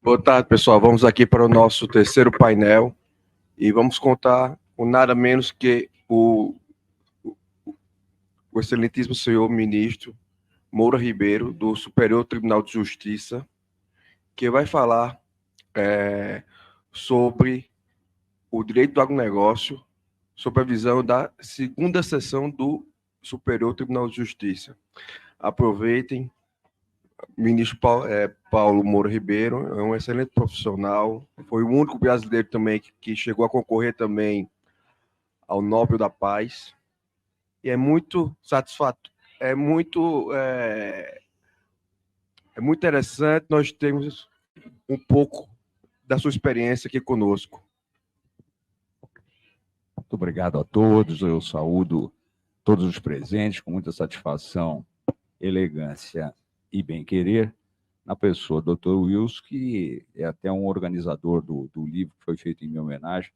Boa tarde, pessoal. Vamos aqui para o nosso terceiro painel e vamos contar com nada menos que o excelentíssimo senhor ministro Moura Ribeiro, do Superior Tribunal de Justiça, que vai falar sobre o direito do agronegócio, sob a visão da segunda sessão do Superior Tribunal de Justiça. Aproveitem. O ministro Paulo Moura Ribeiro é um excelente profissional, foi o único brasileiro também que chegou a concorrer também ao Nobel da Paz, e é muito satisfatório, é muito interessante nós termos um pouco da sua experiência aqui conosco. Muito obrigado a todos, eu saúdo todos os presentes com muita satisfação, elegância e bem-querer, na pessoa do Dr. Wilson, que é até um organizador do livro que foi feito em minha homenagem,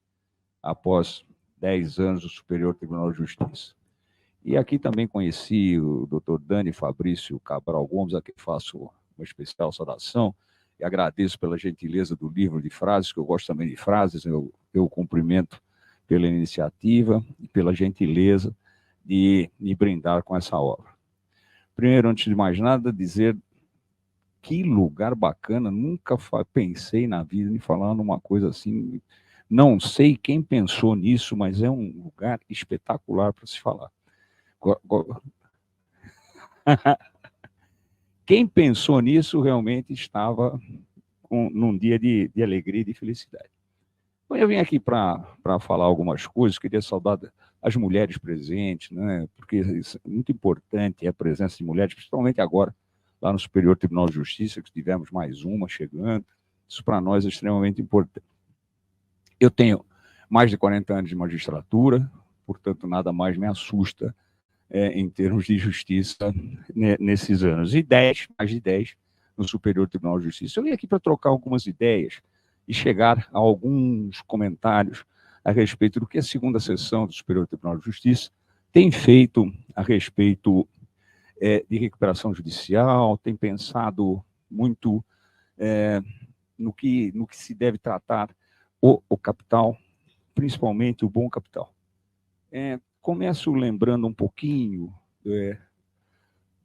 após 10 anos do Superior Tribunal de Justiça. E aqui também conheci o Dr. Dani Fabrício Cabral Gomes, a quem faço uma especial saudação, e agradeço pela gentileza do livro de frases, que eu gosto também de frases, eu cumprimento pela iniciativa e pela gentileza de me brindar com essa obra. Primeiro, antes de mais nada, dizer que lugar bacana, nunca pensei na vida em falar numa coisa assim, não sei quem pensou nisso, mas é um lugar espetacular para se falar. Quem pensou nisso realmente estava num dia de alegria e de felicidade. Então, eu vim aqui para falar algumas coisas, queria saudar as mulheres presentes, né? Porque é muito importante a presença de mulheres, principalmente agora, lá no Superior Tribunal de Justiça, que tivemos mais uma chegando. Isso para nós é extremamente importante. Eu tenho mais de 40 anos de magistratura, portanto, nada mais me assusta em termos de justiça nesses anos. E mais de 10 no Superior Tribunal de Justiça. Eu vim aqui para trocar algumas ideias e chegar a alguns comentários a respeito do que a segunda sessão do Superior Tribunal de Justiça tem feito a respeito de recuperação judicial, tem pensado muito no que se deve tratar o capital, principalmente o bom capital. Começo lembrando um pouquinho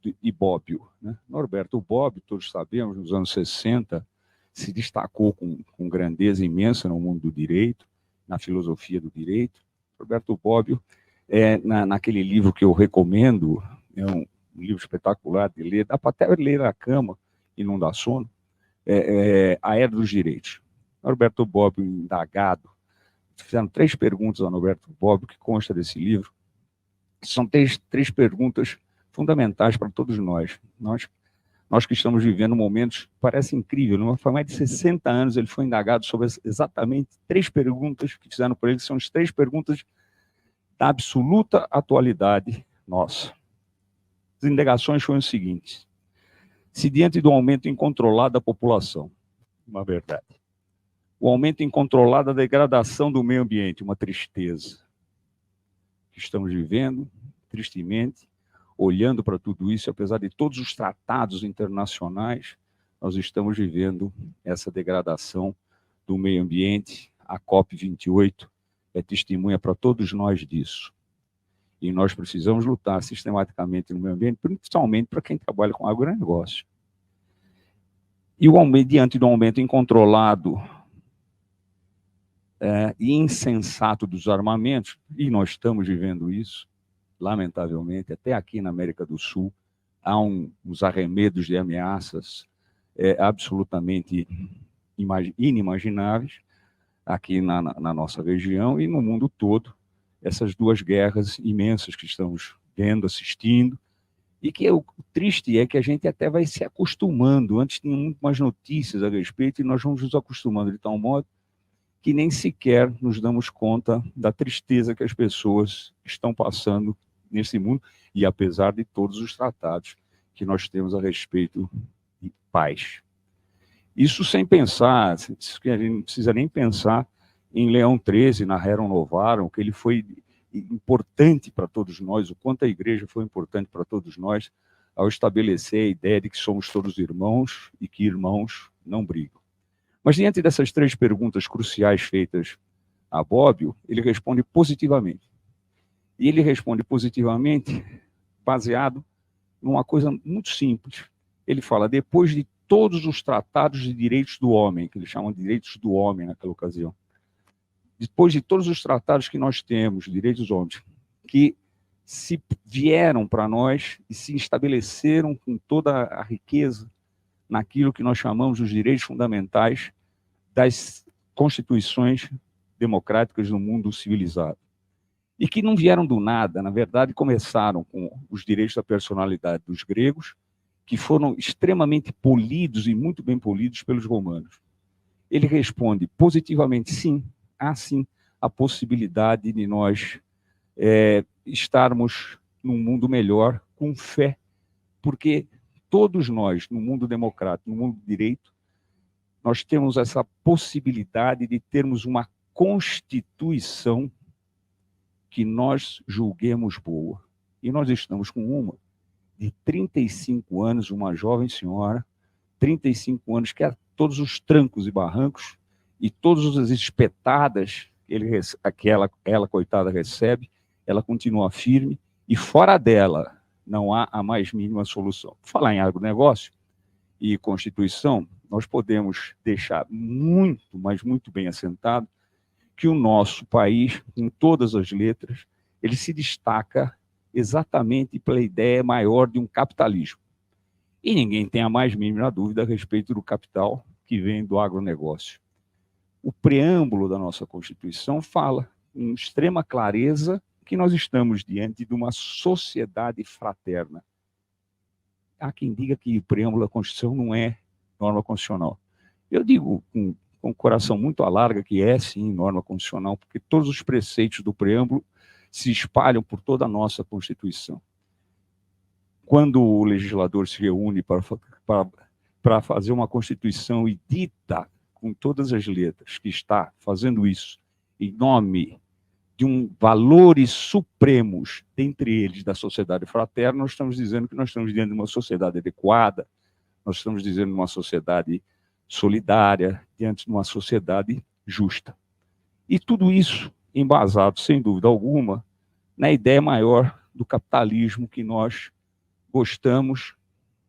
de Bobbio, né? Norberto Bobbio, todos sabemos, nos anos 60, se destacou com grandeza imensa no mundo do direito, na filosofia do direito. Norberto Bobbio, naquele livro que eu recomendo, é um livro espetacular de ler, dá para até ler na cama e não dá sono, A Era dos Direitos. Norberto Bobbio, indagado, fizeram 3 perguntas a Norberto Bobbio, que consta desse livro. São três perguntas fundamentais para todos nós. Nós que estamos vivendo momentos, parece incrível, não foi mais de 60 anos, ele foi indagado sobre exatamente 3 perguntas que fizeram por ele, que são as 3 perguntas da absoluta atualidade nossa. As indagações foram as seguintes: se diante do aumento incontrolado da população, uma verdade, o aumento incontrolado da degradação do meio ambiente, uma tristeza, que estamos vivendo, tristemente, olhando para tudo isso, apesar de todos os tratados internacionais, nós estamos vivendo essa degradação do meio ambiente. A COP28 é testemunha para todos nós disso. E nós precisamos lutar sistematicamente no meio ambiente, principalmente para quem trabalha com agronegócio. E diante do aumento incontrolado e insensato dos armamentos, e nós estamos vivendo isso, lamentavelmente, até aqui na América do Sul, há uns arremedos de ameaças absolutamente inimagináveis aqui na nossa região e no mundo todo, essas 2 guerras imensas que estamos vendo, assistindo, e que o triste é que a gente até vai se acostumando. Antes tinha muito mais notícias a respeito e nós vamos nos acostumando de tal modo que nem sequer nos damos conta da tristeza que as pessoas estão passando nesse mundo, e apesar de todos os tratados que nós temos a respeito de paz. Isso sem pensar, que a gente não precisa nem pensar em Leão XIII, na Rerum Novarum, que ele foi importante para todos nós, o quanto a igreja foi importante para todos nós, ao estabelecer a ideia de que somos todos irmãos e que irmãos não brigam. Mas diante dessas 3 perguntas cruciais feitas a Bobbio, ele responde positivamente. E ele responde positivamente baseado numa coisa muito simples. Ele fala, depois de todos os tratados de direitos do homem, que eles chamam de direitos do homem naquela ocasião, depois de todos os tratados que nós temos, direitos dos homens, que se vieram para nós e se estabeleceram com toda a riqueza naquilo que nós chamamos os direitos fundamentais das constituições democráticas do mundo civilizado. E que não vieram do nada, na verdade, começaram com os direitos da personalidade dos gregos, que foram extremamente polidos e muito bem polidos pelos romanos. Ele responde positivamente, sim, há sim a possibilidade de nós estarmos num mundo melhor com fé, porque todos nós, no mundo democrático, no mundo do direito, nós temos essa possibilidade de termos uma Constituição que nós julguemos boa. E nós estamos com uma de 35 anos, uma jovem senhora, 35 anos, que há todos os trancos e barrancos e todas as espetadas que ela, coitada, recebe, ela continua firme e fora dela não há a mais mínima solução. Por falar em agronegócio e Constituição, nós podemos deixar muito, mas muito bem assentado que o nosso país, em todas as letras, ele se destaca exatamente pela ideia maior de um capitalismo. E ninguém tem a mais mínima dúvida a respeito do capital que vem do agronegócio. O preâmbulo da nossa Constituição fala com extrema clareza que nós estamos diante de uma sociedade fraterna. Há quem diga que o preâmbulo da Constituição não é norma constitucional. Eu digo com o coração muito alarga que é, sim, norma constitucional, porque todos os preceitos do preâmbulo se espalham por toda a nossa Constituição. Quando o legislador se reúne para fazer uma Constituição e dita com todas as letras que está fazendo isso em nome de valores supremos, dentre eles da sociedade fraterna, nós estamos dizendo que nós estamos diante de uma sociedade adequada, nós estamos dizendo de uma sociedade solidária, diante de uma sociedade justa. E tudo isso embasado, sem dúvida alguma, na ideia maior do capitalismo que nós gostamos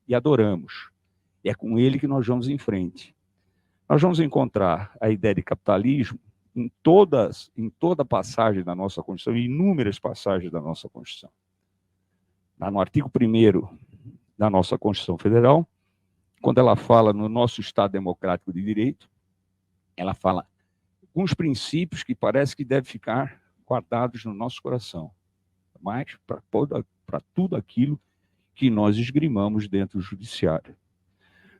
e adoramos. E é com ele que nós vamos em frente. Nós vamos encontrar a ideia de capitalismo em toda passagem da nossa Constituição, em inúmeras passagens da nossa Constituição. No artigo 1º da nossa Constituição Federal, quando ela fala no nosso Estado Democrático de Direito, ela fala alguns princípios que parece que devem ficar guardados no nosso coração, mas para tudo aquilo que nós esgrimamos dentro do judiciário.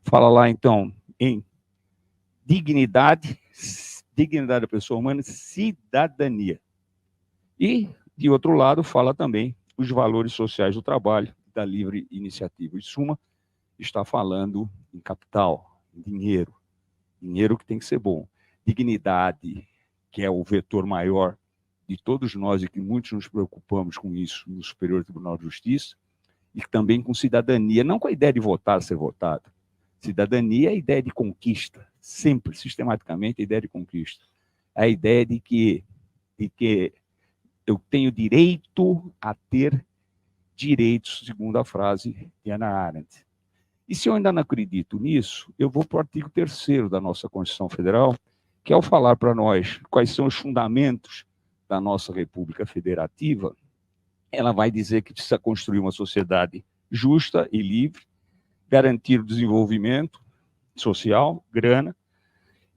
Fala lá, então, em dignidade da pessoa humana, cidadania. E, de outro lado, fala também os valores sociais do trabalho, da livre iniciativa. Em suma, está falando em capital, em dinheiro que tem que ser bom. Dignidade, que é o vetor maior de todos nós e que muitos nos preocupamos com isso no Superior Tribunal de Justiça, e também com cidadania, não com a ideia de votar, ser votado. Cidadania é a ideia de conquista, sempre, sistematicamente, a ideia de conquista. É a ideia de que eu tenho direito a ter direitos, segundo a frase de Hannah Arendt. E se eu ainda não acredito nisso, eu vou para o artigo 3º da nossa Constituição Federal, que ao falar para nós quais são os fundamentos da nossa República Federativa, ela vai dizer que precisa construir uma sociedade justa e livre, garantir o desenvolvimento social, grana,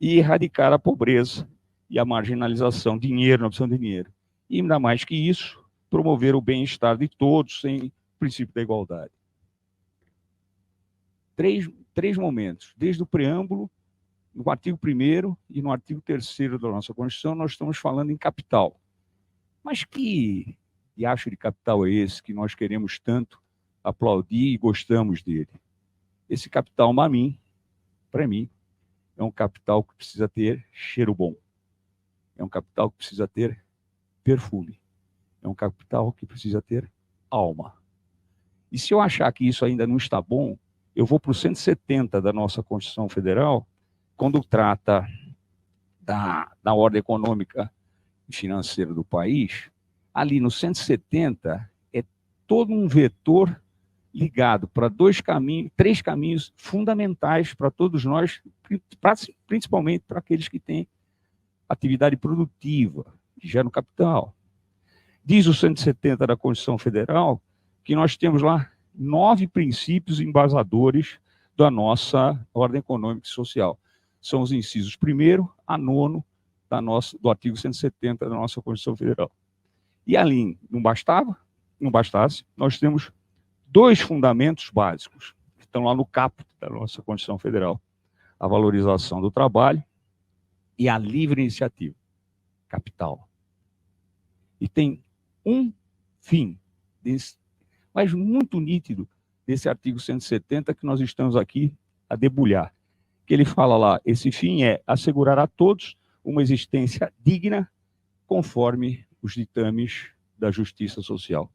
e erradicar a pobreza e a marginalização, dinheiro, na opção de dinheiro. E ainda mais que isso, promover o bem-estar de todos, sem o princípio da igualdade. Três momentos, desde o preâmbulo, no artigo 1º e no artigo 3º da nossa Constituição, nós estamos falando em capital. Mas que diacho de capital é esse que nós queremos tanto aplaudir e gostamos dele? Esse capital, para mim, é um capital que precisa ter cheiro bom. É um capital que precisa ter perfume. É um capital que precisa ter alma. E se eu achar que isso ainda não está bom, eu vou para o 170 da nossa Constituição Federal, quando trata da ordem econômica e financeira do país, ali no 170 é todo um vetor ligado para três caminhos fundamentais para todos nós, principalmente para aqueles que têm atividade produtiva, que geram capital. Diz o 170 da Constituição Federal que nós temos lá 9 princípios embasadores da nossa ordem econômica e social. São os incisos 1º a 9º do artigo 170 da nossa Constituição Federal. E ali não bastasse, nós temos 2 fundamentos básicos, que estão lá no caput da nossa Constituição Federal: a valorização do trabalho e a livre iniciativa, capital. E tem um fim, mas muito nítido, desse artigo 170 que nós estamos aqui a debulhar, que ele fala lá: esse fim é assegurar a todos uma existência digna conforme os ditames da justiça social.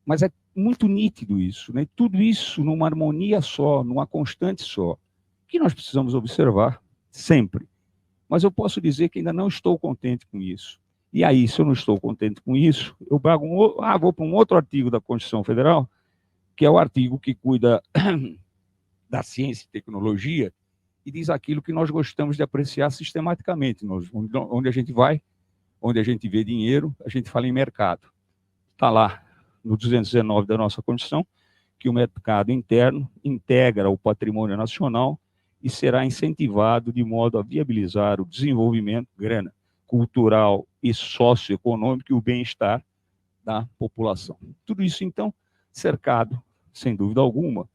Mas é muito nítido isso, né? Tudo isso numa harmonia só, numa constante só, que nós precisamos observar sempre. Mas eu posso dizer que ainda não estou contente com isso. E aí, se eu não estou contente com isso, eu vou para um outro artigo da Constituição Federal, que é o artigo que cuida da ciência e tecnologia, e diz aquilo que nós gostamos de apreciar sistematicamente. Onde a gente vai, onde a gente vê dinheiro, a gente fala em mercado. Está lá no 219 da nossa Constituição, que o mercado interno integra o patrimônio nacional e será incentivado de modo a viabilizar o desenvolvimento, grana, cultural e socioeconômico e o bem-estar da população. Tudo isso, então, cercado, sem dúvida alguma,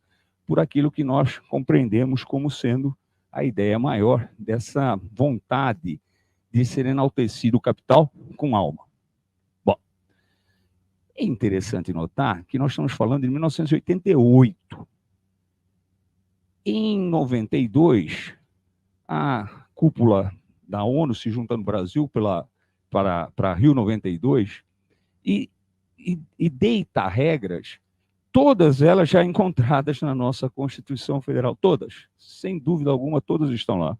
por aquilo que nós compreendemos como sendo a ideia maior dessa vontade de ser enaltecido o capital com alma. Bom, é interessante notar que nós estamos falando de 1988. Em 92, a cúpula da ONU se junta no Brasil para Rio 92 e deita regras, todas elas já encontradas na nossa Constituição Federal, todas, sem dúvida alguma, todas estão lá.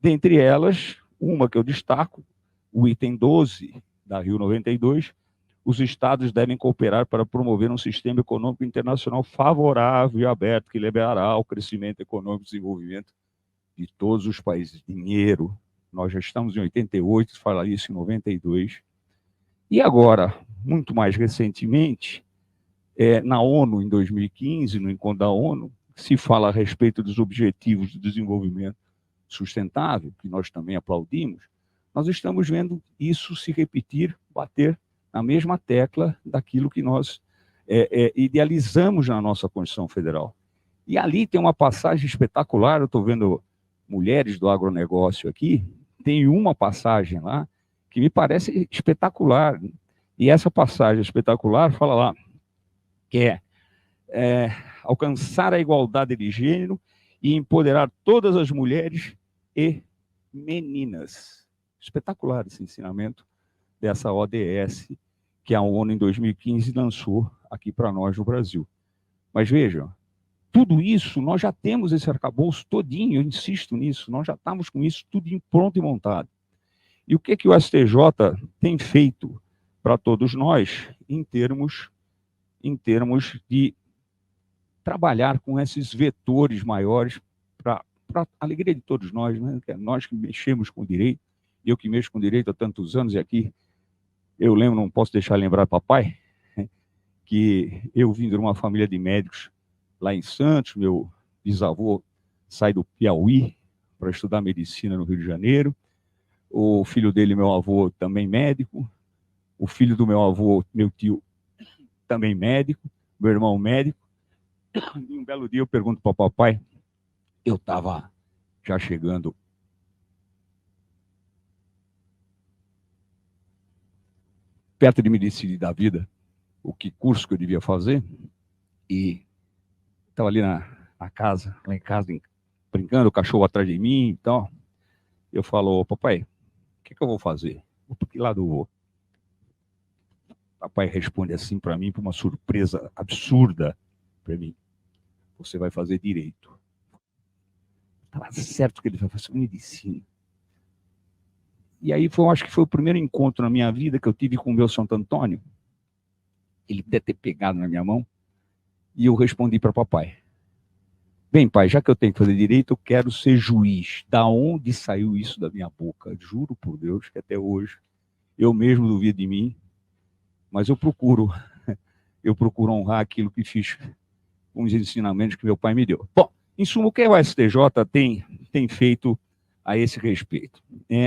Dentre elas, uma que eu destaco, o item 12 da Rio 92, os estados devem cooperar para promover um sistema econômico internacional favorável e aberto que liberará o crescimento econômico e desenvolvimento de todos os países. Dinheiro, nós já estamos em 88, fala isso em 92. E agora, muito mais recentemente, na ONU, em 2015, no encontro da ONU, se fala a respeito dos Objetivos de Desenvolvimento Sustentável, que nós também aplaudimos. Nós estamos vendo isso se repetir, bater na mesma tecla daquilo que nós idealizamos na nossa Constituição Federal. E ali tem uma passagem espetacular, eu estou vendo mulheres do agronegócio aqui, tem uma passagem lá que me parece espetacular. E essa passagem espetacular fala lá que alcançar a igualdade de gênero e empoderar todas as mulheres e meninas. Espetacular esse ensinamento dessa ODS que a ONU em 2015 lançou aqui para nós no Brasil. Mas vejam, tudo isso, nós já temos esse arcabouço todinho, eu insisto nisso, nós já estamos com isso tudo pronto e montado. E o que o STJ tem feito para todos nós em termos de trabalhar com esses vetores maiores para a alegria de todos nós, né? Nós que mexemos com o direito, eu que mexo com o direito há tantos anos, e aqui eu lembro, não posso deixar de lembrar papai, que eu vim de uma família de médicos lá em Santos, meu bisavô sai do Piauí para estudar medicina no Rio de Janeiro, o filho dele, meu avô, também médico, o filho do meu avô, meu tio, também médico, meu irmão médico. E um belo dia eu pergunto para o papai, eu estava já chegando perto de me decidir da vida, o que curso que eu devia fazer, e estava ali na casa, lá em casa, brincando, o cachorro atrás de mim e tal. Eu falo, papai, o que eu vou fazer? Para que lado eu vou? Papai responde assim para mim, por uma surpresa absurda para mim. Você vai fazer direito. estava certo que ele vai fazer medicina. E aí acho que foi o primeiro encontro na minha vida que eu tive com o meu Santo Antônio. Ele deve ter pegado na minha mão e eu respondi para papai: bem, pai, já que eu tenho que fazer direito, eu quero ser juiz. Da onde saiu isso da minha boca? Juro por Deus que até hoje eu mesmo duvido de mim, mas eu procuro honrar aquilo que fiz com os ensinamentos que meu pai me deu. Bom, em suma, o que o STJ tem feito a esse respeito?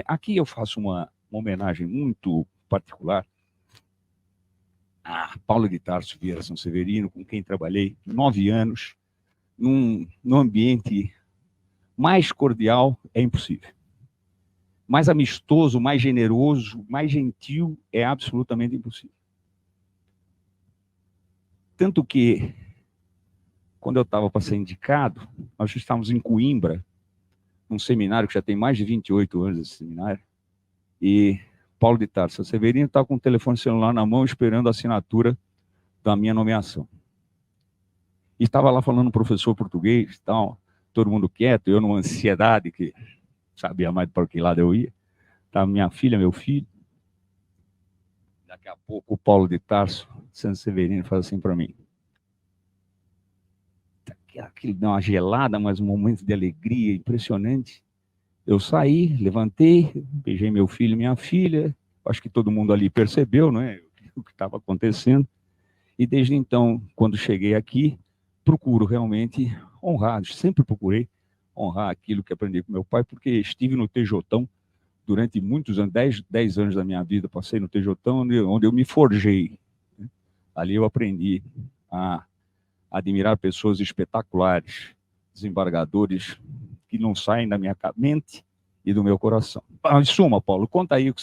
Aqui eu faço uma homenagem muito particular a Paulo de Tarso Vieira São Severino, com quem trabalhei 9 anos, num ambiente mais cordial é impossível. Mais amistoso, mais generoso, mais gentil é absolutamente impossível. Tanto que, quando eu estava para ser indicado, nós estávamos em Coimbra, num seminário que já tem mais de 28 anos, esse seminário, e Paulo de Tarso Severino estava com o telefone celular na mão, esperando a assinatura da minha nomeação. E estava lá falando um professor português e tal, todo mundo quieto, eu numa ansiedade que sabia mais para que lado eu ia. Estava minha filha, meu filho. Daqui a pouco o Paulo de Tarso Severino faz assim para mim. Aquilo deu uma gelada, mas um momento de alegria impressionante. Eu saí, levantei, beijei meu filho e minha filha. Acho que todo mundo ali percebeu, né, o que estava acontecendo. E desde então, quando cheguei aqui, procuro realmente honrar, sempre procurei honrar aquilo que aprendi com meu pai, porque estive no TJão durante muitos anos, 10 anos da minha vida, passei no TJão, onde eu me forjei. Ali eu aprendi a admirar pessoas espetaculares, desembargadores que não saem da minha mente e do meu coração. Em suma, Paulo, conta aí o que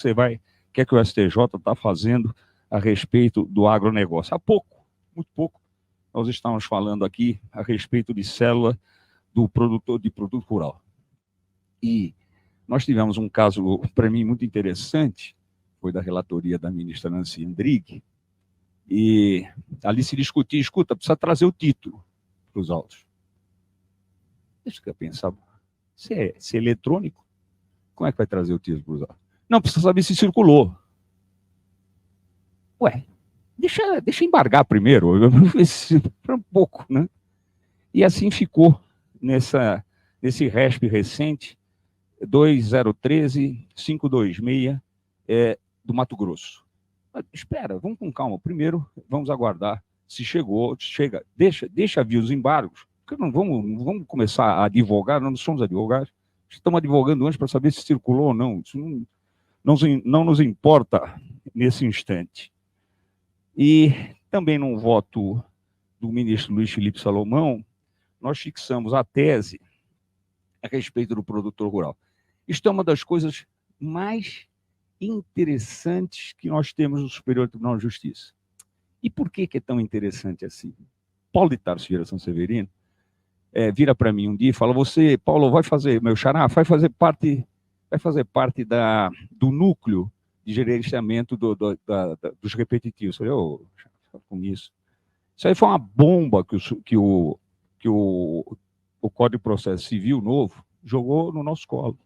que é que o STJ está fazendo a respeito do agronegócio. Há pouco, muito pouco, nós estávamos falando aqui a respeito de célula do produtor de produto rural. E nós tivemos um caso, para mim, muito interessante, foi da relatoria da ministra Nancy Andrighi, e ali se discutia, escuta, precisa trazer o título para os autos. Deixa eu pensar, se é eletrônico, como é que vai trazer o título para os autos? Não, precisa saber se circulou. Ué, deixa embargar primeiro, para um pouco, né? E assim ficou nesse RESP recente, 2013-526, do Mato Grosso. Mas, espera, vamos com calma. Primeiro, vamos aguardar se chega. Deixa vir os embargos, porque não vamos começar a advogar, nós não somos advogados. Estamos advogando antes para saber se circulou ou não. Isso não nos importa nesse instante. E também num voto do ministro Luiz Felipe Salomão, nós fixamos a tese a respeito do produtor rural. Isto é uma das coisas mais interessantes que nós temos no Superior Tribunal de Justiça. E por que é tão interessante assim? Paulo de Tarso Vieira São Severino vira para mim um dia e fala: você, Paulo, meu xará, vai fazer parte do núcleo de gerenciamento dos repetitivos. Eu falei: com isso. Isso aí foi uma bomba que o Código de Processo Civil novo jogou no nosso colo.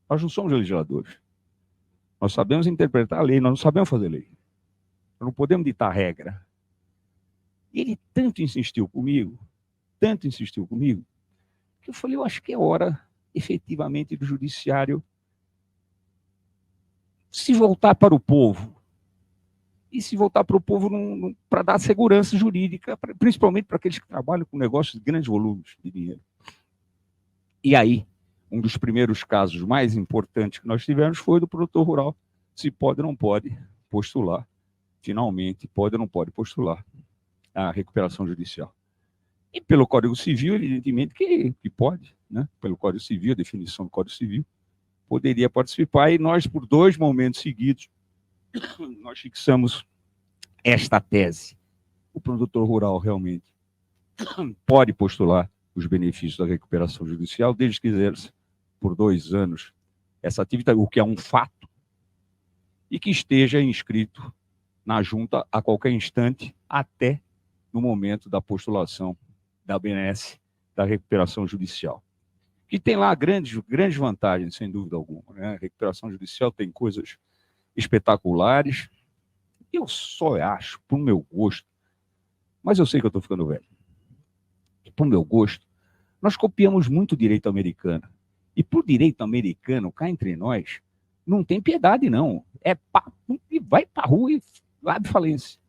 Nós não somos legisladores. Nós sabemos interpretar a lei, nós não sabemos fazer lei. Nós não podemos ditar regra. E ele tanto insistiu comigo, que eu falei: eu acho que é hora, efetivamente, do judiciário se voltar para o povo. E se voltar para o povo para dar segurança jurídica, principalmente para aqueles que trabalham com negócios de grandes volumes de dinheiro. E aí, um dos primeiros casos mais importantes que nós tivemos foi do produtor rural, se pode ou não pode postular, finalmente, pode ou não pode postular a recuperação judicial. E pelo Código Civil, evidentemente que pode, né? Pelo Código Civil, a definição do Código Civil, poderia participar, e nós, por 2 momentos seguidos, nós fixamos esta tese. O produtor rural realmente pode postular os benefícios da recuperação judicial, desde que exerça por 2 anos essa atividade, o que é um fato, e que esteja inscrito na junta a qualquer instante, até no momento da postulação da BNS, da recuperação judicial. que tem lá grandes vantagens, sem dúvida alguma, né? A recuperação judicial tem coisas espetaculares. Eu só acho, para o meu gosto, mas eu sei que eu estou ficando velho, para o meu gosto, nós copiamos muito o direito americano. E para o direito americano, cá entre nós, não tem piedade, não. É papo e vai para a rua e abre falência.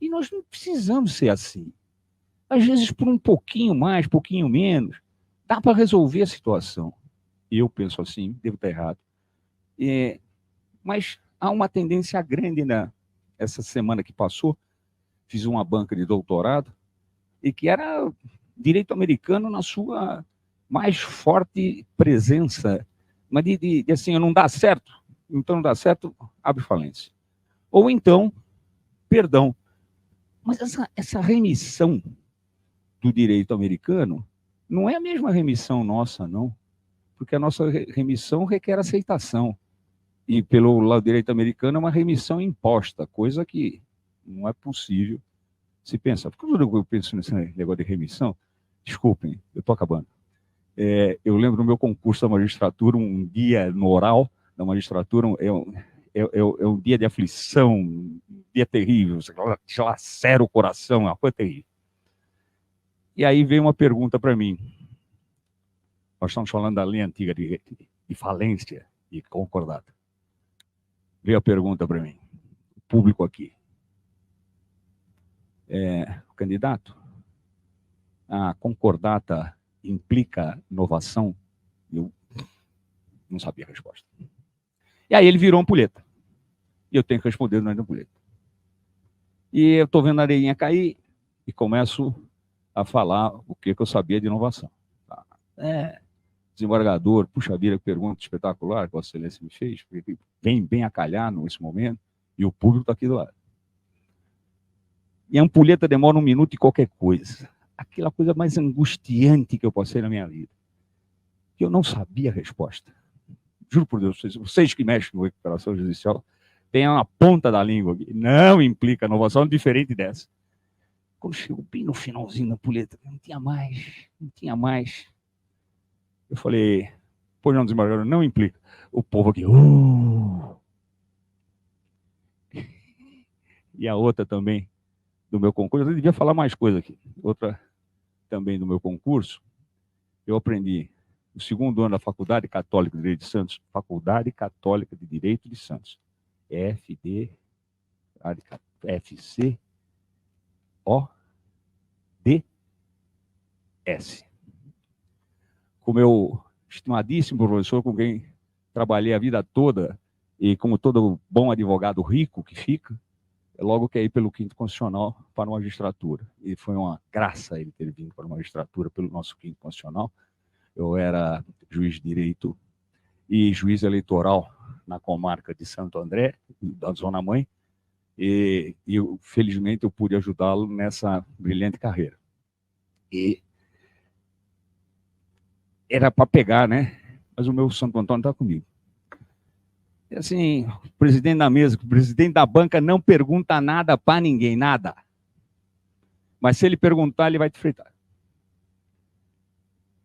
E nós não precisamos ser assim. Às vezes, por um pouquinho mais, pouquinho menos, dá para resolver a situação. Eu penso assim, devo estar errado. Mas há uma tendência grande essa semana que passou, fiz uma banca de doutorado, e que era direito americano na sua mais forte presença, mas de assim, não dá certo, então não dá certo, abre falência. Ou então, perdão. Mas essa remissão do direito americano não é a mesma remissão nossa, não, porque a nossa remissão requer aceitação. E pelo lado direito americano é uma remissão imposta, coisa que não é possível se pensar. Porque quando eu penso nesse negócio de remissão, desculpem, eu estou acabando. Eu lembro do meu concurso da magistratura, um dia no oral da magistratura, é um dia de aflição, um dia terrível, te lacera o coração, é uma coisa terrível. E aí veio uma pergunta para mim. Nós estamos falando da lei antiga de falência e concordata. Veio a pergunta para mim, o público aqui. Candidato, a concordata implica inovação? Eu não sabia a resposta. E aí ele virou ampulheta. E eu tenho que responder na ampulheta. E eu estou vendo a areinha cair e começo a falar o que eu sabia de inovação. Desembargador, puxa vida, que pergunta espetacular que Vossa Excelência me fez, porque vem bem a calhar nesse momento, e o público está aqui do lado. E a ampulheta demora 1 minuto e qualquer coisa. Aquela coisa mais angustiante que eu passei na minha vida. Que eu não sabia a resposta. Juro por Deus, vocês que mexem com recuperação judicial, tem uma ponta da língua aqui. Não implica inovação diferente dessa. Quando chegou bem no finalzinho da ampulheta, não tinha mais. Eu falei, pois não, desembargador, não implica. O povo aqui, E a outra também do meu concurso, eu devia falar mais coisa aqui. Outra também do meu concurso, eu aprendi no 2º ano da Faculdade Católica de Direito de Santos, Faculdade Católica de Direito de Santos, FDCODS. Com o meu estimadíssimo professor, com quem trabalhei a vida toda, e como todo bom advogado rico que fica, logo que aí pelo 5º Constitucional para a magistratura. E foi uma graça ele ter vindo para a magistratura pelo nosso 5º Constitucional. Eu era juiz de direito e juiz eleitoral na comarca de Santo André, da Zona Mãe, e felizmente eu pude ajudá-lo nessa brilhante carreira. E era para pegar, né? Mas o meu Santo Antônio está comigo. E assim, o presidente da mesa, o presidente da banca não pergunta nada para ninguém, nada. Mas se ele perguntar, ele vai te fritar.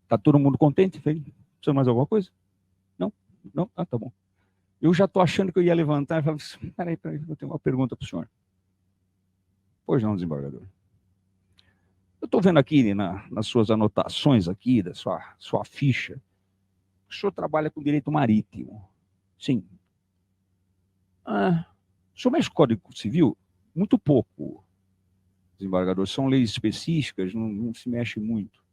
Está todo mundo contente? Precisa mais alguma coisa? Não? Não? Ah, tá bom. Eu já estou achando que eu ia levantar e falar, peraí, eu tenho uma pergunta para o senhor. Pois não, desembargador. Eu estou vendo aqui nas suas anotações aqui, da sua ficha, o senhor trabalha com direito marítimo. Sim. O senhor mexe com o Código Civil? Muito pouco, desembargador. São leis específicas, não se mexe muito.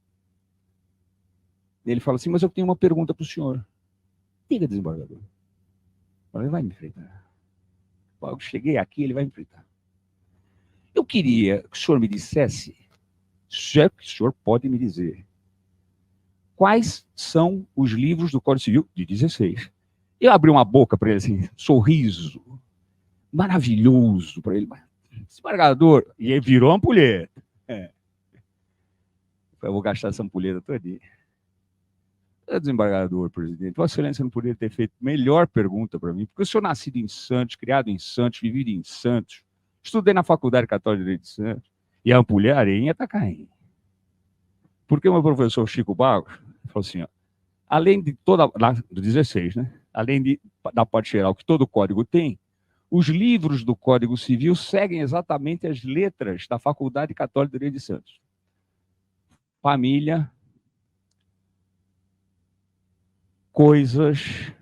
Ele fala assim, mas eu tenho uma pergunta para o senhor. Diga, desembargador. Ele vai me enfrentar. Eu cheguei aqui, ele vai me enfrentar. Eu queria que o senhor me dissesse, já que o senhor pode me dizer, quais são os livros do Código Civil de 16. Eu abri uma boca para ele assim, sorriso, maravilhoso para ele. Desembargador, e ele virou ampulheta. Eu vou gastar essa ampulheta todinha. Desembargador, presidente, Vossa Excelência não poderia ter feito melhor pergunta para mim, porque eu sou nascido em Santos, criado em Santos, vivido em Santos, estudei na Faculdade Católica de Direito de Santos, e a ampulha, a areinha está caindo. Porque o meu professor Chico Barros falou assim, ó, além de toda, do 16, né? Além da parte geral que todo código tem, os livros do Código Civil seguem exatamente as letras da Faculdade Católica de Direito de Santos. Família, coisas.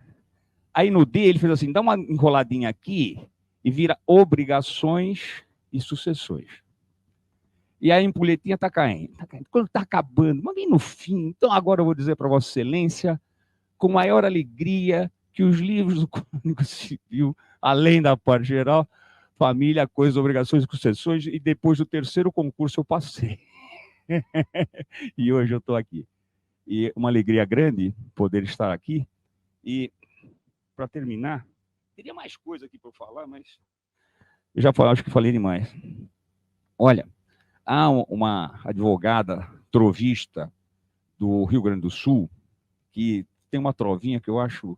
Aí no D ele fez assim, dá uma enroladinha aqui e vira obrigações e sucessões. E a empulhetinha está caindo. Quando está acabando, mas bem no fim. Então agora eu vou dizer para Vossa Excelência, com maior alegria, que os livros do Código Civil, além da parte geral, família, coisas, obrigações e sucessões, e depois do terceiro concurso eu passei. E hoje eu estou aqui. E uma alegria grande poder estar aqui. E, para terminar, teria mais coisa aqui para eu falar, mas eu já falei, acho que falei demais. Olha, há uma advogada trovista do Rio Grande do Sul que tem uma trovinha que eu acho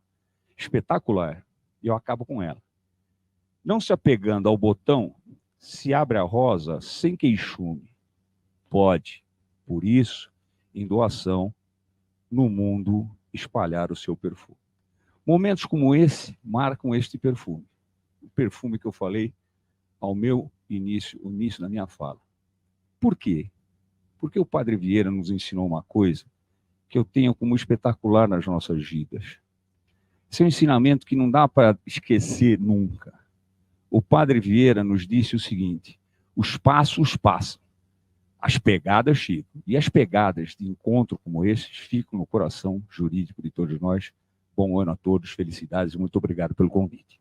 espetacular, e eu acabo com ela. Não se apegando ao botão, se abre a rosa sem queixume. Pode, por isso, em doação, no mundo, espalhar o seu perfume. Momentos como esse marcam este perfume. O perfume que eu falei ao meu início, o início da minha fala. Por quê? Porque o Padre Vieira nos ensinou uma coisa que eu tenho como espetacular nas nossas vidas. Esse é um ensinamento que não dá para esquecer nunca. O Padre Vieira nos disse o seguinte: os passos passam, as pegadas ficam. E as pegadas de encontro como esses ficam no coração jurídico de todos nós. Bom ano a todos, felicidades e muito obrigado pelo convite.